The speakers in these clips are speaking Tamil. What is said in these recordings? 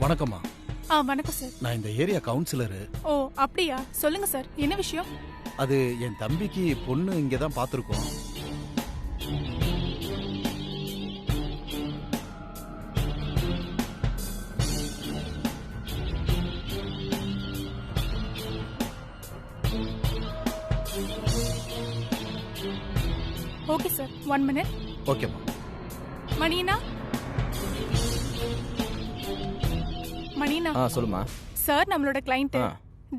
வணக்கம்மா. வணக்கம் சார். நான் இந்த ஏரியா கவுன்சிலரு. ஓ அப்படியா? சொல்லுங்க சார், என்ன விஷயம்? அது என் தம்பிக்கு பொண்ணு இங்கே தான் பார்த்துருக்கோம். Okay sir, 1 minute. ஓகேம்மா. மணினா மணினா சொல்லுமா சார், நம்மளோட கிளையண்ட்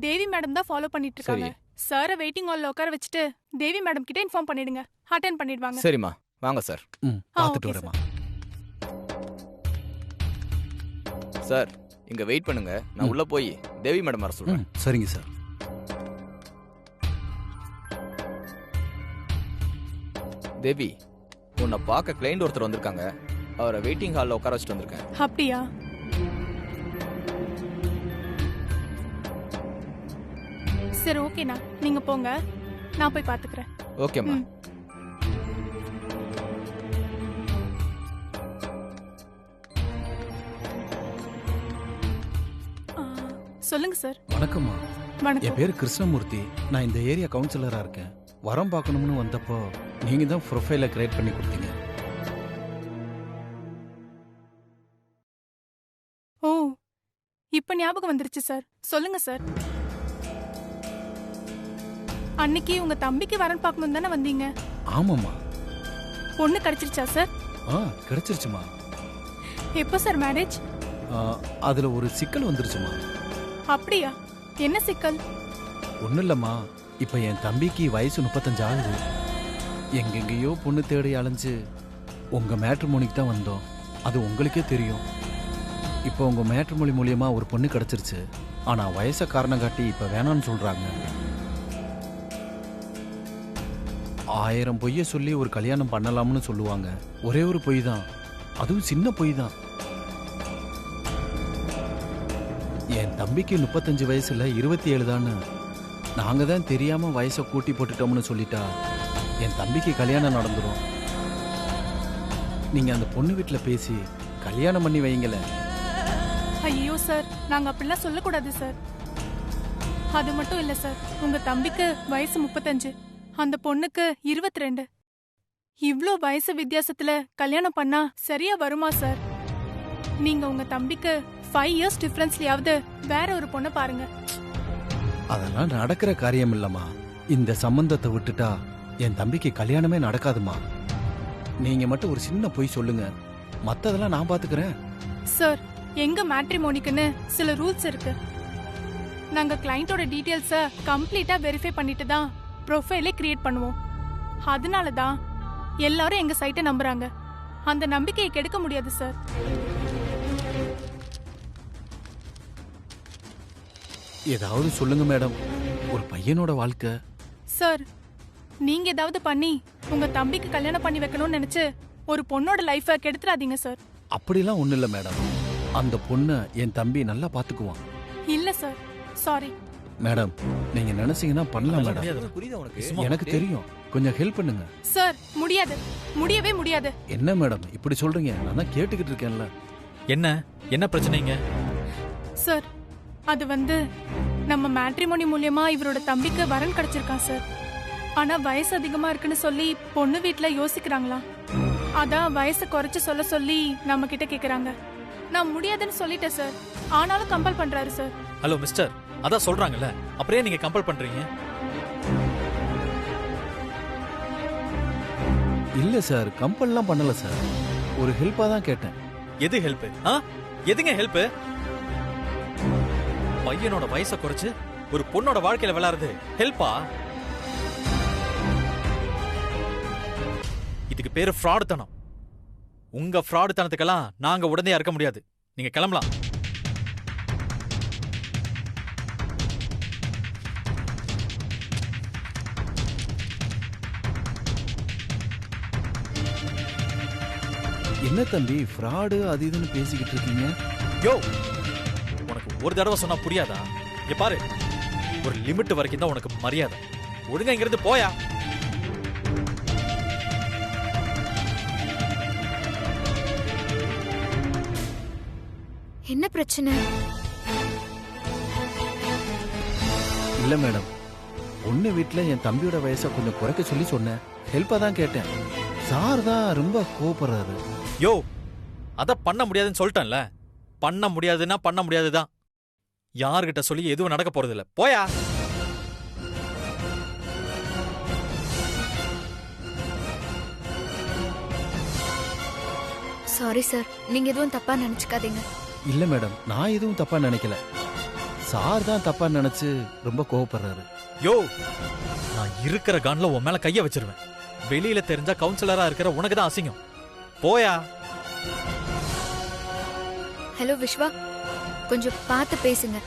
தேவி மேடம் தான் ஃபாலோ பண்ணிட்டு இருக்காங்க. சாரை வெயிட்டிங் ஹால்ல உட்கார வச்சுட்டு தேவி மேடம் கிட்ட இன்ஃபார்ம் பண்ணிடுங்க. அட்டெண்ட் பண்ணிடுவாங்க. சரிம்மா, வாங்க சார். பார்த்துட்டு okay, வரேம்மா. சார் இங்க வெயிட் பண்ணுங்க, நான் உள்ள போய் தேவி மேடம் வர சொல்றேன். சரிங்க சார். தேவி, உன்னை பார்க்க கிளைண்ட் ஒருத்தர் வந்திருக்காங்க. அவரை வெயிட்டிங் ஹால்ல உட்கார வச்சுட்டு வந்திருக்கேன். அப்படியா? சரி ஓகேண்ணா, நீங்க போங்க, நான் போய் பாத்துக்கிறேன். ஓகேம்மா. சொல்லுங்க சார். வணக்கம்மா. என் வணக்கம். பேர் கிருஷ்ணமூர்த்தி. நான் இந்த ஏரியா கவுன்சிலரா இருக்கேன். வரம் பார்க்கணும்னு வந்தப்போ நீங்க தான் ப்ரொஃபைலை கிரியேட் பண்ணி கொடுத்தீங்க. ஓ, இப்ப ஞாபகம் வந்துருச்சு சார். சொல்லுங்க சார். அன்னைக்கு உங்க தம்பிக்கு வரன் பார்க்கணும் தானே வந்தீங்க? ஆமாம்மா. பொண்ணு கிடைச்சிருச்சா சார்? கிடைச்சிருச்சுமா. எப்போ சார் மேரேஜ்? அதுல ஒரு சிக்கல் வந்துருச்சுமா. அப்படியா? என்ன சிக்கல்? ஒன்றும் இல்லைம்மா. இப்போ என் தம்பிக்கு வயசு 35 ஆகுது. எங்கெங்கேயோ பொண்ணு தேடி அலைஞ்சு உங்கள் மேட்ரிமோனிக்கு தான் வந்தோம். அது உங்களுக்கே தெரியும். இப்போ உங்கள் மேட்ரிமோனி மூலியமா ஒரு பொண்ணு கிடச்சிருச்சு. ஆனால் வயசை காரணம் காட்டி இப்போ வேணான்னு சொல்கிறாங்க. 1000 பொய்யை சொல்லி ஒரு கல்யாணம் பண்ணலாம்னு சொல்லுவாங்க. ஒரே ஒரு பொய் தான், அதுவும் சின்ன பொய் தான். என் தம்பிக்கு 35 வயசுல 27 தானே. நாங்க தான் தெரியாம வயசை கூட்டி போட்டுட்டோம்னு சொல்லிட்டா என் தம்பிக்கு கல்யாணம் நடந்துரும். நீங்க அந்த பொண்ணு வீட்டுல பேசி கல்யாணம் பண்ணி வைங்கள. ஐயோ சார், நாங்க அப்படிலாம் சொல்லக்கூடாது சார். அது மட்டும் இல்ல சார், உங்க தம்பிக்கு வயசு 35, அந்த பொண்ணுக்கு 22. இவ்ளோ வயசு வித்தியாசத்துல கல்யாணம் பண்ணா சரியா வருமா சார்? நீங்க உங்க தம்பிக்கு 5 இயர்ஸ் டிஃபரன்ஸ்லயாவது வேற ஒரு பொண்ணை பாருங்க. அதெல்லாம் நடக்கிற காரியம் இல்லம்மா. இந்த சம்பந்தத்தை விட்டுட்டா என் தம்பிக்கு கல்யாணமே நடக்காதுமா. நீங்க மட்டும் ஒரு சின்ன பொய் சொல்லுங்க, மத்ததெல்லாம் நான் பாத்துக்கிறேன். சார், எங்க மேட்ரிமோனிக்குன்னு சில ரூல்ஸ் இருக்கு. நாங்க கிளையண்டோட டீடைல்ஸ கம்ப்ளீட்டா வெரிஃபை பண்ணிட்டு தான் ப்ரொஃபைலே கிரியேட் பண்ணுவோம். அதனால தான் எல்லாரும் எங்க சைட்டை நம்புறாங்க. அந்த நம்பிக்கையை கெடுக்க முடியாது சார். ஏதாவது சொல்லுங்க மேடம். ஒரு பையனோட வாழ்க்கை. சார், நீங்க ஏதாவது பண்ணி உங்க தம்பிக்கு கல்யாணம் பண்ணி வைக்கணும்னு நினைச்சு ஒரு பொண்ணோட லைஃபை கெடுத்துறாதீங்க சார். அப்படிலாம் ஒண்ணு இல்ல மேடம். அந்த பொண்ணை என் தம்பி நல்லா பாத்துக்குவான். இல்ல சார், சாரி. மேடம், நீங்க நினைச்சீங்கன்னா பண்ணலாம் மேடம். புரியுதா உனக்கு? எனக்கு தெரியும். கொஞ்சம் ஹெல்ப் பண்ணுங்க. சார், முடியாது, முடியவே முடியாது. என்ன மேடம் இப்படி சொல்றீங்க? நான் தான் கேட்டுக்கிட்டு இருக்கேன்ல. என்ன பிரச்சனைங்க? சார், அது வந்து நம்ம மேட்ரிமோனி மூலியமா இவரோட தம்பிக்கு வரன் கிடைச்சிருக்கான் சார். ஆனா வயசு அதிகமா இருக்குன்னு சொல்லி பொண்ணு வீட்டுல யோசிக்கிறாங்களாம். அதான் வயசை குறைச்சு சொல்ல சொல்லி நம்ம கிட்ட கேக்குறாங்க. நான் முடியாதுன்னு சொல்லிட்டேன் சார். ஆனாலும் கம்பல் பண்றாரு சார். ஹலோ மிஸ்டர், அதான் சொல்றாங்கல்ல, அப்படியே நீங்க கம்பல் பண்றீங்க? இல்ல சார், கம்பல்லாம் பண்ணல சார். ஒரு ஹெல்ப்பா தான் கேட்டேன். எது ஹெல்ப்? எதுங்க ஹெல்ப்? பையனோட வயசை குறைச்சு ஒரு பொண்ணோட வாழ்க்கையில விளையாடுறது ஹெல்ப்பா? இதுக்கு பேரு ஃப்ராடு தனம். உங்க ஃப்ராடு தனத்துக்கெல்லாம் நாங்க உடனே இருக்க முடியாது. நீங்க கிளம்பலாம். என்ன தம்பி ஃப்ராடு அது இதுன்னு பேசிக்கிட்டு இருக்கீங்க? யோ, உனக்கு ஒரு தடவை சொன்னா புரியாதா? இங்க பாரு, ஒரு லிமிட் வரைக்கும் தான் உனக்கு மரியாதை. ஒழுங்கா இங்கிருந்து போயா. என்ன பிரச்சனை? இல்ல மேடம், பொண்ணு வீட்டுல என் தம்பியோட வயசை கொஞ்சம் குறைக்க சொல்லி சொன்னேன். ஹெல்ப்பா தான் கேட்டேன். சார் தான் ரொம்ப கோபப்படுறாரு. யோ, அத பண்ண முடியாதுன்னு சொல்லிட்டேன்ல. பண்ண முடியாதுன்னா பண்ண முடியாதுதான். யார்கிட்ட சொல்லி எதுவும் நடக்க போறது இல்ல. போயா. சாரி சார், நீங்க எதுவும் தப்பா நினைச்சுக்காதீங்க. இல்ல மேடம், நான் எதுவும் தப்பா நினைக்கல. சார் தான் தப்பா நினைச்சு ரொம்ப கோவப்படுறாரு. யோ, நான் இருக்கிற கான்ல உன் மேல கைய வச்சிருவேன். வெளியில தெரிஞ்சா கவுன்சிலரா இருக்கிற உனக்கு தான் அசிங்கம். போயா. ஹலோ விஸ்வா, கொஞ்சம் பார்த்து பேசுங்க.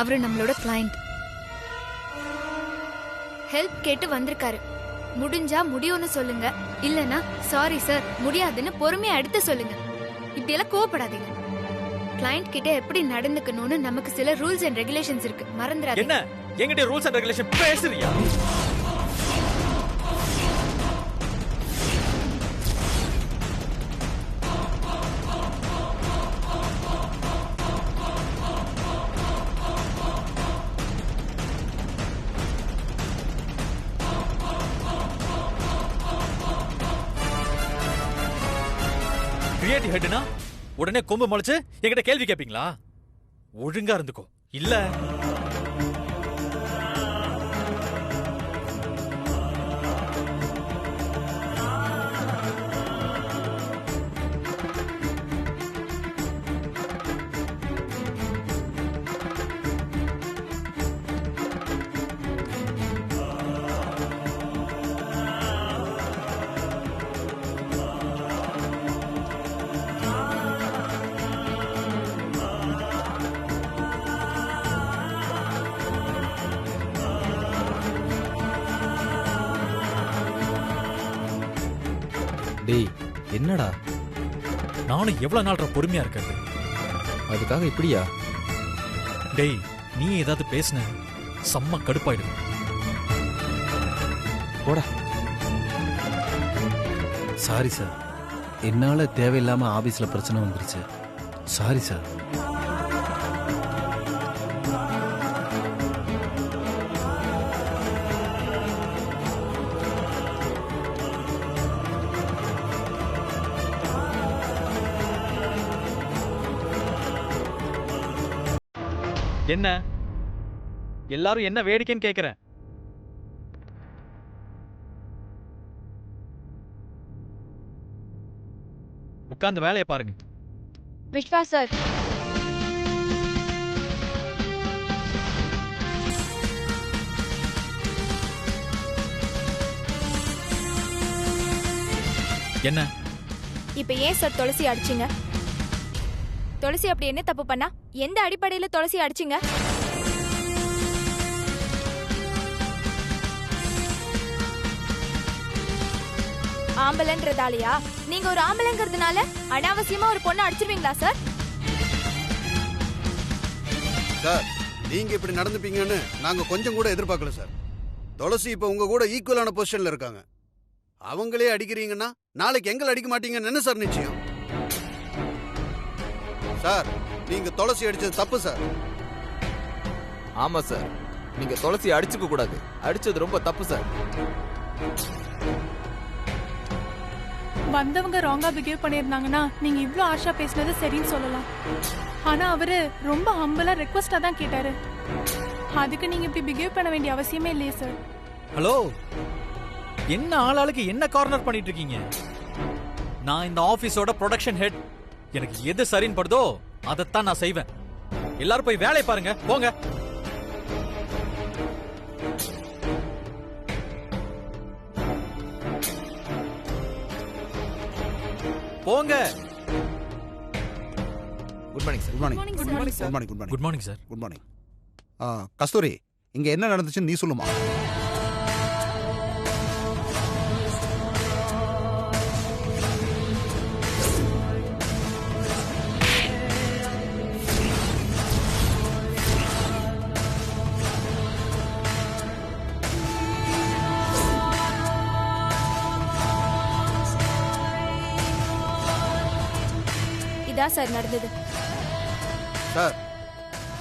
அவரு நம்மளோட கிளையண்ட். ஹெல்ப் கேட்டு வந்திருக்காரு. முடிஞ்சா முடியும்னு சொல்லுங்க, இல்லனா சாரி சார் முடியாதுன்னு பொறுமையா எடுத்து சொல்லுங்க. இப்படி எல்லாம் கோவப்படாதீங்க. கிளையண்ட் கிட்ட எப்படி நடந்துக்கணும்னு நமக்கு சில ரூல்ஸ் அண்ட் ரெகுலேஷன்ஸ் இருக்கு, மறந்துடாதீங்க. என்ன என்கிட்ட ரூல்ஸ் அண்ட் ரெகுலேஷன் பேசுறியா? கிரியேட்டிவ் ஹெட்னா உடனே கொம்பு முளைச்சு என்கிட்ட கேள்வி கேட்பீங்களா? ஒழுங்கா இருந்துக்கோ. இல்ல டேய், என்னடா நானும் எவ்வளவு நாள் பொறுமையா இருக்கிறது? அதுக்காக இப்படியா? டேய், நீ ஏதாவது பேசுன செம்ம கடுப்பாயிடுது. போடா. சாரி சார், என்னால தேவையில்லாம ஆபீஸ்ல பிரச்சனை வந்துருச்சு. Sorry sir. என்ன எல்லாரும் என்ன வேடிக்கைன்னு கேக்குறேன். உட்கார்ந்து வேலையை பாருங்க. விஸ்வா சார், என்ன இப்ப ஏன் சார் துளசி அடிச்சீங்க? துளசி அப்படி என்ன தப்பு பண்ணா? எந்த அடிப்படையில துளசி அடிச்சீங்க? ஆம்பளைன்றதாலயா? நீங்க ஒரு ஆம்பளைங்கிறதுனால அனாவசியமா ஒரு பொண்ணை அடிச்சிருவீங்களா சார்? சார், நீங்க இப்படி நடந்துப்பீங்கன்னு நாங்க கொஞ்சம் கூட எதிர்பார்க்கல சார். துளசி இப்ப உங்க கூட ஈக்குவலான பொசிஷன்ல இருக்காங்க. அவங்களே அடிக்கிறீங்கன்னா நாளைக்கு எங்களை அடிக்க மாட்டீங்கன்னு என்ன சார் நிச்சயம்? சார், நீங்க துளசி அடிச்சது தப்பு சார். ஆமா சார், நீங்க துளசி அடிச்சுக்க கூடாது. அடிச்சது ரொம்ப தப்பு சார். வந்தவங்க ராங்கா பிஹேவ் பண்ணிருந்தாங்கன்னா நீங்க இவ்ளோ ஆஷா பேசினது சரின்னு சொல்லலாம். ஆனா அவரு ரொம்ப ஹம்பிளா ரெக்வஸ்டா தான் கேட்டாரு. அதுக்கு நீங்க இப்படி பிஹேவ் பண்ண வேண்டிய அவசியமே இல்லையே சார். ஹலோ, என்ன ஆளாளுக்கு என்ன கார்னர் பண்ணிட்டு இருக்கீங்க? நான் இந்த ஆபீஸோட ப்ரொடக்ஷன் ஹெட். எனக்கு எது சரின்னு படுதோ அதைத்தான் நான் செய்வேன். எல்லாரும் போய் வேலையை பாருங்க, போங்க. போங்க. Good morning sir. Good morning. Good morning good morning. Good morning. Good morning sir. Good morning. Kasturi, இங்க என்ன நடந்துச்சுன்னு நீ சொல்லுமா? இதான் சார் நடந்தது. சார்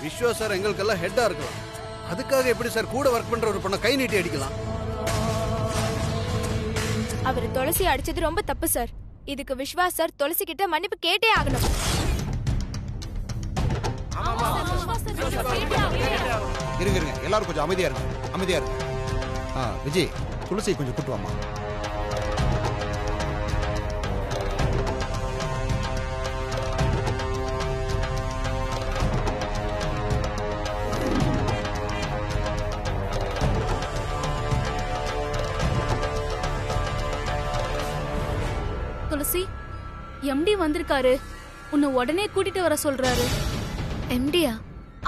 விஸ்வா சார் எங்களுக்கெல்லாம் ஹெட்டா இருக்கலாம், அதுக்காக எப்படி சார் கூட ஒர்க் பண்ற ஒரு பொண்ணை கை நீட்டி அடிக்கலாம்? அவர் துளசி அடிச்சது ரொம்ப தப்பு சார். இதுக்கு விஸ்வாஸ் சார் துளசி கிட்ட மன்னிப்பு கேட்டே ஆகணும். இருங்க இருங்க, எல்லாரும் கொஞ்சம் அமைதியா இருங்க, அமைதியா இருங்க. விஜய், துளசி கொஞ்சம் கூட்டு வாமா. துளசி, எம்டி வந்திருக்காரு, உன்னை உடனே கூட்டிட்டு வர சொல்றாரு. எம்டியா?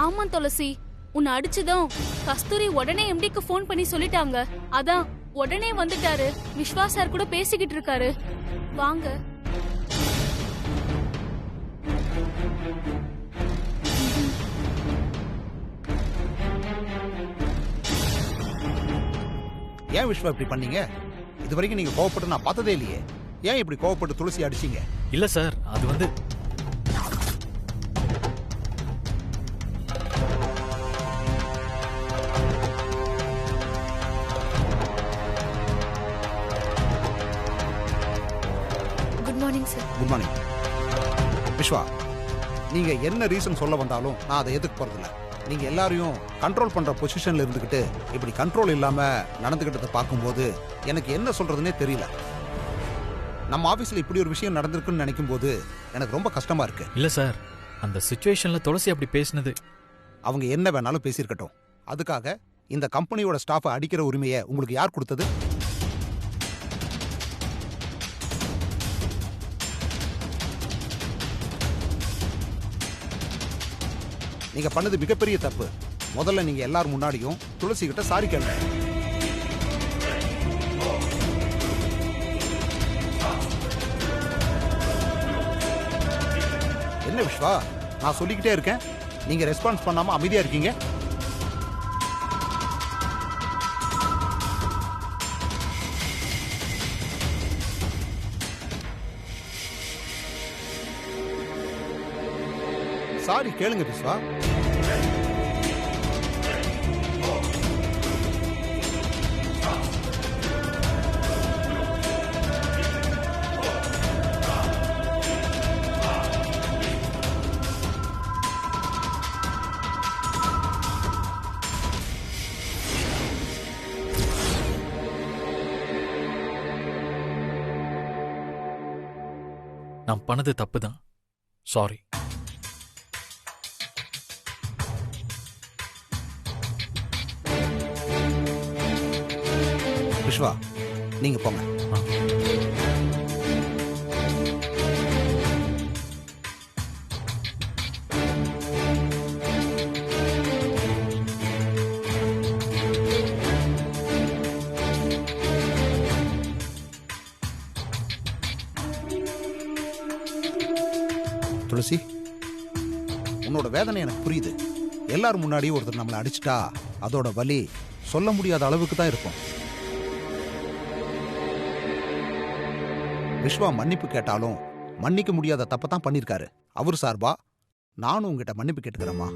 ஆமா துளசி, உன்னை அடிச்சதும் கஸ்தூரி உடனே எம்டிக்கு ஃபோன் பண்ணி சொல்லிட்டாங்க. அதான் உடனே வந்துட்டாரு. விஸ்வாஸ் சார் கூட பேசிக்கிட்டு இருக்காரு. வாங்க. ஏன் விஸ்வா இப்படி பண்ணீங்க? இது வரைக்கும் நீங்க கோவப்பட்டு நான் பார்த்ததே இல்லையே. ஏன் இப்படி கோவப்பட்டு துளசி அடிச்சீங்க? இல்ல சார், அது வந்து good morning sir. Good morning. Viswa, நீங்க என்ன ரீசன் சொல்ல வந்தாலும் நான் அதை எதுக்கு போறதில்ல. நீங்க எல்லாரையும் கண்ட்ரோல் பண்ற பொசிஷன்ல இருந்துகிட்டு இப்படி கண்ட்ரோல் இல்லாம நடந்துகிட்டதை பார்க்கும்போது எனக்கு என்ன சொல்றதுன்னே தெரியல. நம்ம ஆபீஸ்ல இப்படி ஒரு விஷயம் நடந்திருக்குன்னு நினைக்கும் போது எனக்கு ரொம்ப கஷ்டமா இருக்கு. இல்ல சார், அந்த சிச்சுவேஷன்ல துளசி அப்படி பேசினது. அவங்க என்ன வேணாலும் பேசியிருக்கட்டும். அதுக்காக இந்த கம்பெனியோட ஸ்டாஃபை அடிக்கிற உரிமையை உங்களுக்கு யார் கொடுத்தது? நீங்க பண்ணது மிகப்பெரிய தப்பு. முதல்ல நீங்க எல்லாரும் முன்னாடியும் துளசி கிட்ட சாரி கேளுங்க. என்ன விஸ்வா, நான் சொல்லிக்கிட்டே இருக்கேன், நீங்க ரெஸ்பான்ஸ் பண்ணாம அமைதியா இருக்கீங்க. சாரி கேளுங்க விஸ்வா. நான் பண்ணது தப்பு தான். சாரி. விஸ்வா, நீங்க போங்க. துளசி, உன்னோட வேதனை எனக்கு புரியுது. எல்லாரும் முன்னாடியும் ஒருத்தர் நம்மளை அடிச்சிட்டா அதோட வலி சொல்ல முடியாத அளவுக்கு தான் இருக்கும். விஸ்வா மன்னிப்பு கேட்டாலும் மன்னிக்க முடியாத தப்பை தான் பண்ணிருக்காரு. அவர் சார்பா நானும் உங்ககிட்ட மன்னிப்பு கேட்டுக்கிறேம்மா.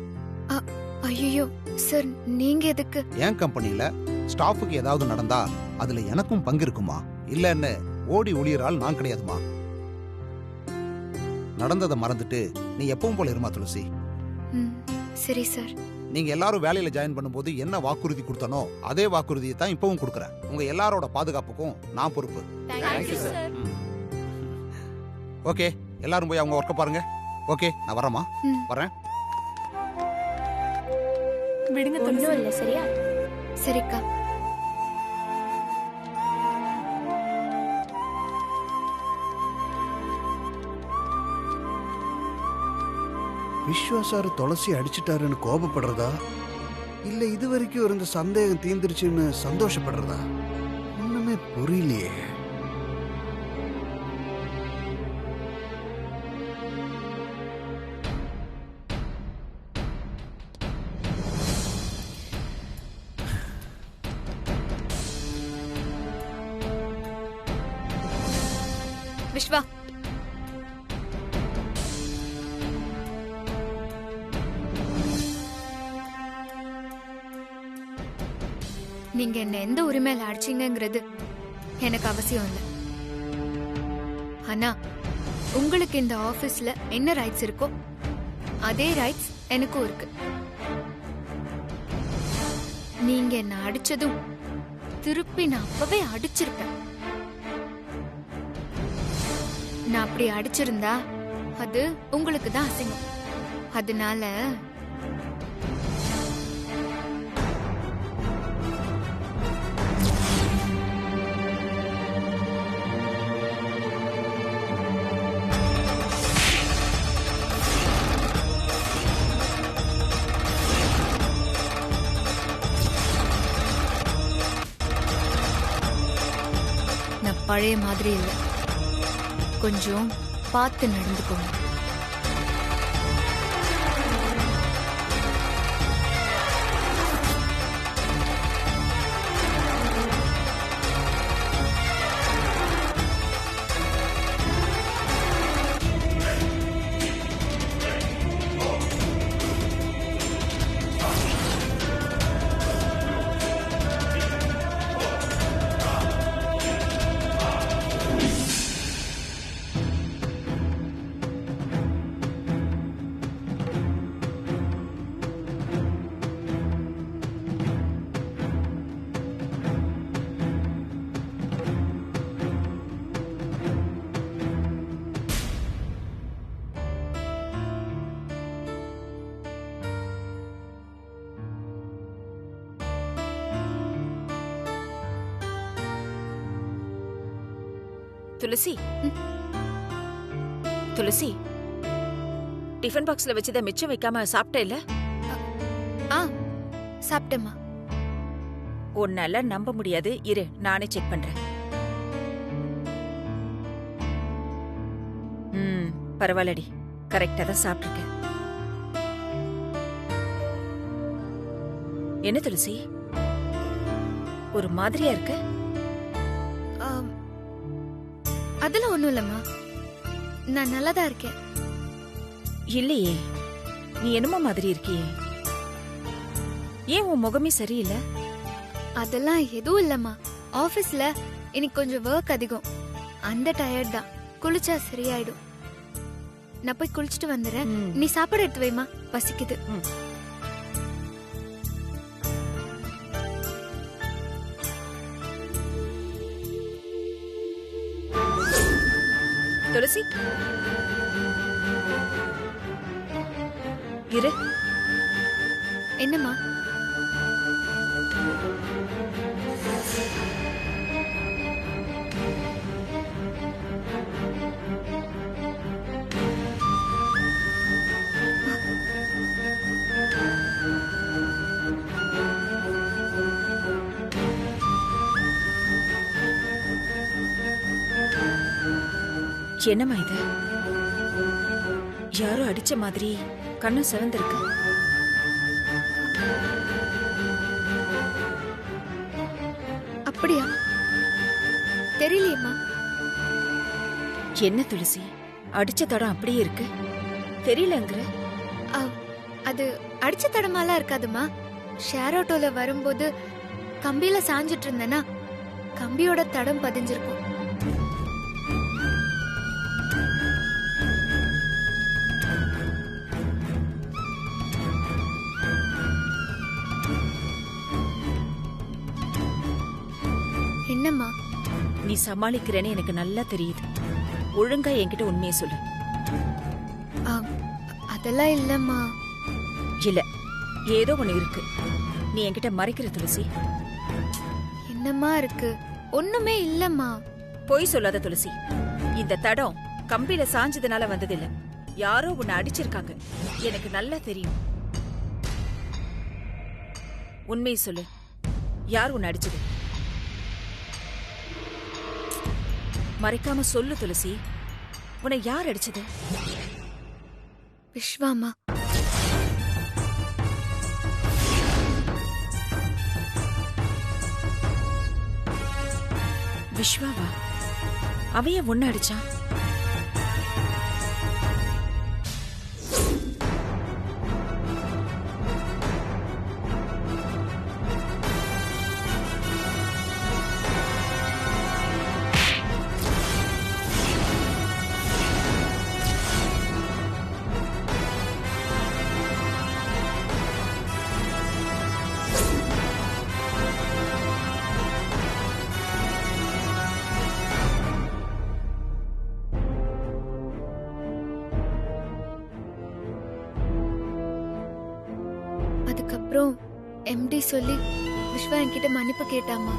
ஐயோ சார், நீங்க எதுக்கு? என் கம்பெனில ஸ்டாஃபுக்கு ஏதாவது நடந்தா அதுல எனக்கும் பங்கு இருக்குமா? இல்லன்னு ஓடி ஒளியறால் நான் கிடையாதுமா. நடந்ததை மறந்துட்டு நீ எப்பவும் போல இருமா துளசி. சரி சார். நீங்க எல்லாரும் வேலையில ஜாயின் பண்ணும்போது என்ன வாக்குறுதி கொடுத்தனோ அதே வாக்குறுதியை தான் இப்பவும் கொடுக்கறேன். உங்க எல்லாரோட பாதுகாப்புக்கும் நான் பொறுப்பு. ஓகே, எல்லாரும் போய் அவங்க ஒர்க்க பாருங்க. ஓகே, நான் வரேம்மா. வரேன். விடுங்க ஒண்ணும் துளசி. இல்ல, சரியா? சரிக்கா. விஸ்வா சார் துளசி அடிச்சிட்டாருன்னு கோபப்படுறதா, இல்ல இது வரைக்கும் இருந்த சந்தேகம் தீந்துருச்சுன்னு சந்தோஷப்படுறதா? ஒண்ணுமே புரியலையே. விஸ்வா, நீங்க என்ன எந்த உரிமையில அடிச்சீங்கங்கிறது எனக்கு அவசியம் இல்லை. ஆனா உங்களுக்கு இந்த ஆபீஸ்ல என்ன ரைட்ஸ் இருக்கோ அதே ரைட்ஸ் எனக்கும் இருக்கு. நீங்க என்ன அடிச்சதும் திருப்பி நான் அப்பவே அடிச்சிருப்பேன். நான் அப்படி அடிச்சிருந்தா அது உங்களுக்கு தான் அசிங்கம். அதனால நான் பழைய மாதிரி இல்லை. கொஞ்சம் பார்த்து நடந்துக்கோங்க. துளசி, துளசி, டிஃபன் பாக்ஸ்ல வச்சத மிச்சம் வைக்காம சாப்பிட்ட இல்ல? சாப்பிட்டேம்மா. உன்னால நம்ப முடியாது. இரு, நானே செக் பண்றேன். பரவாயில்லடி, கரெக்டா தான் சாப்பிட்டிருக்கேன். என்ன துளசி, ஒரு மாதிரியா இருக்க? அதெல்லாம் ஒண்ணும் இல்லம்மா, நான் நல்லாதான் இருக்கேன். இல்லையே, நீ என்னமோ மாதிரி இருக்கியே. ஏன் உன் முகமே சரியில்லை? அதெல்லாம் எதுவும் இல்லம்மா. ஆபீஸ்ல இன்னைக்கு கொஞ்சம் ஒர்க் அதிகம், அந்த டயர்ட் தான். குளிச்சா சரியாயிடும். நான் போய் குளிச்சுட்டு வந்துடுறேன். நீ சாப்பாடு எடுத்து வைமா, பசிக்குது. துளசி, இரு. என்னம்மா? என்னம்மா இது? யாரோ அடிச்ச மாதிரி கண்ணு சிவந்திருக்கு. அப்படியா? தெரியலையேம்மா. என்ன துளசி, அடிச்ச தடம் அப்படியே இருக்கு, தெரியலங்கிற? அது அடிச்ச தடமாலாம் இருக்காதுமா. ஷேர் ஆட்டோல வரும்போது கம்பியில சாஞ்சிட்டு இருந்தேனா, கம்பியோட தடம் பதிஞ்சிருக்கும். என்னம்மா? நீ சமாளிக்கிறேன்னு எனக்கு நல்லா தெரியுது. ஒழுங்கா என்கிட்ட உண்மையை சொல்லு. அதெல்லாம் இல்லம்மா. இல்ல, ஏதோ ஒண்ணு இருக்கு. நீ என்கிட்ட மறைக்கிற துளசி. என்னம்மா இருக்கு? ஒண்ணுமே இல்லம்மா. பொய் சொல்லாத துளசி. இந்த தடம் கம்பியில சாஞ்சதுனால வந்ததில்ல. யாரோ உன்னை அடிச்சிருக்காங்க, எனக்கு நல்லா தெரியும். உண்மையை சொல்லு, யார் உன்னை அடிச்சது? மறைக்காம சொல்லு துளசி, உன்னை யார் அடிச்சது? விஸ்வாமா. விஸ்வாவா? அவைய ஒன்னு அடிச்சான்? அப்புறம் எம்டி சொல்லி விஸ்வா என்கிட்ட மன்னிப்பு கேட்டாம்மா.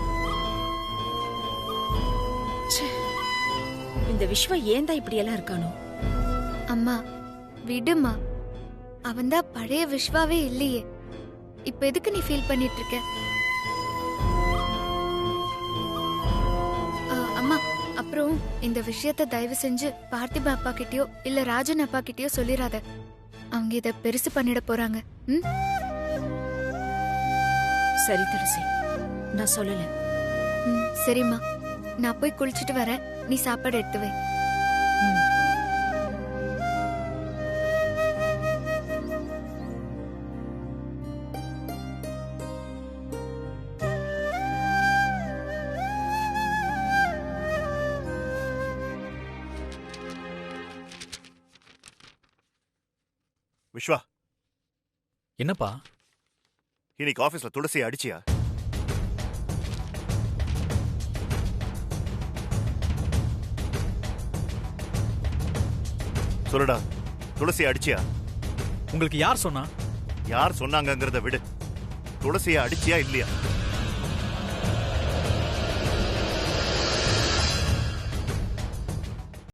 இந்த விஸ்வா ஏன் தான் இப்படி எல்லாம் இருக்கானோ? அம்மா விடுமா, அவன்தான் பழைய விஸ்வாவே இல்லையே. இப்ப எதுக்கு நீ ஃபீல் பண்ணிட்டு இருக்க? அம்மா அப்புறம் இந்த விஷயத்த தயவு செஞ்சு பார்த்திபா அப்பா கிட்டயோ இல்ல ராஜன் அப்பா கிட்டயோ சொல்லிராத. அவங்க இத பெருசு பண்ணிட போறாங்க. சரி துளசி, நான் சொல்லல. சரிம்மா, நான் போய் குளிச்சுட்டு வரேன். நீ சாப்பாடு எடுத்து வை. விஸ்வா, என்னப்பா? இன்னைக்கு ஆபீஸ்ல துளசியை அடிச்சியா? சொல்லுடா, துளசியை அடிச்சியா? உங்களுக்கு யார் சொன்னா? யார் சொன்னாங்கங்கறத விடு. துளசியை அடிச்சியா இல்லையா?